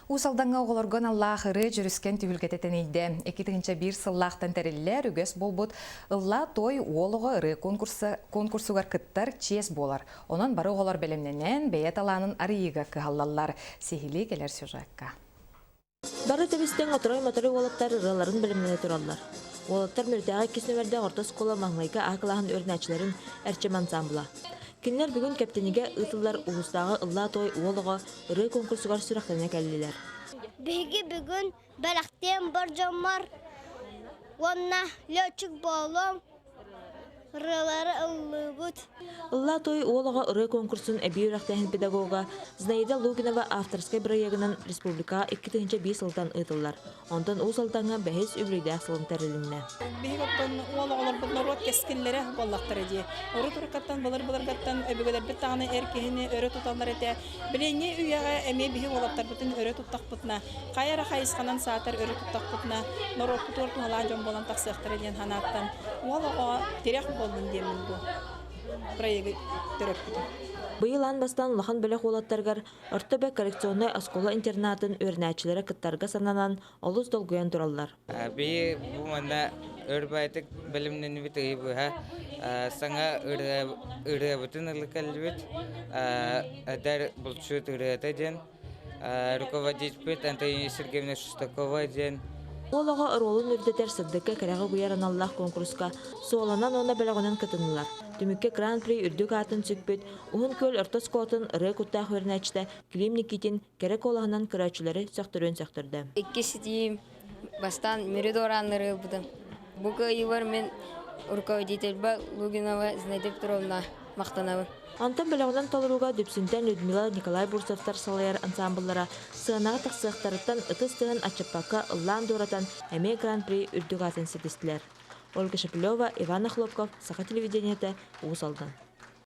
Усалданга оголоргон Аллахыры жүріскен түбілгететен ейді. Екетігінші бір сыллақтан тәрелілер үгес болбут ылла той олығы ыры конкурсугар кыттар чес болар. Онан бары оғолар белемненен бәйет аланын арыйыға кығаллалар. Сехили келер сюжетка. Бары төбістен отрой-моторы олаттар ырыларын білімнене тұралар. Олаттар мөрдәға кеснемерді орта скола маңлайка ақылағын өрнәчілерін әрчем ансамбла. Кинлер бүгін кәптенеге ұтылар ұлыстағы ылла той олығы ыры конкурсугар сүрақтарына кәлілер. Бігі бүгін бәліқтен бір жомар, онна лөтчік болым, ырылары ұлы бұд. Ылла той олығы ыры конкурсын әбей үрақтайын педагога Знаида Лугинова авторскай проектынан республикаға 2-5 сылтан ұтылар. Ондан ол сылтанға бәхес үбірейді ақсылын тәрілінне. Бейгі оттан олығылар бұдын ұрот кескінлері боллақтар әде. Ұрот ұрқаттан бұлар-бұларғаттан өбігілер бір тағыны әркehini өрі тұталар әте. Білене үйяға әме бейгі олақтар бұтын өрі тұттақ бұтына. Қайара қайысқанан саатар өрі тұттақ бұтына. Нұрот құтыр тұғалан жон болан тақсықтар әден ханаттан. Олыға терек болдың демін бұл. Проегі түріп бұтын. Быйылан бастан лахан бөлек олаттаргар ортөбе коррекционный оскола интернатын өрнәчілері кыттарға сананан олыс долгуян тұралар. Бейі бұманда өрбайтық білімнен біт ұйыбы, саңа үрі бұтын ұлы кәлбет, әдәр бұлшыт үрі ден, руководить бет Антонина Сергеевна Шестакова ден. Олаға ыролын үрдетер сырдыққа кәрәғы бұяран Аллах конкурска сооланан оны бәліғынан кытынылар. Түмікке Гран-при үрдік атын сүкпет, ұғын көл ұртас қотын ұры құттақ өрнәчті Клим Никитин кәрек олағынан күрәчілері сәқтірін сәқтірді. Иккесі дейім бастан мүреді оранлары бұдым. Бұғы үйвар мен руководитель ба Лугинова Знаида Петровна мақтанавы. Антон бәліғынан толыруға дүпсінтен Людмила Николай Бурсовтар салайар ансамблара сығанаға тақсықтарыттан ұтыстығын Ачаппаққа ұллан доратан әме Гран-при үрдік атын сетістілер. Ольга Шапилева, Иван Хлопков, Саха телевидениеті, Уысалдан.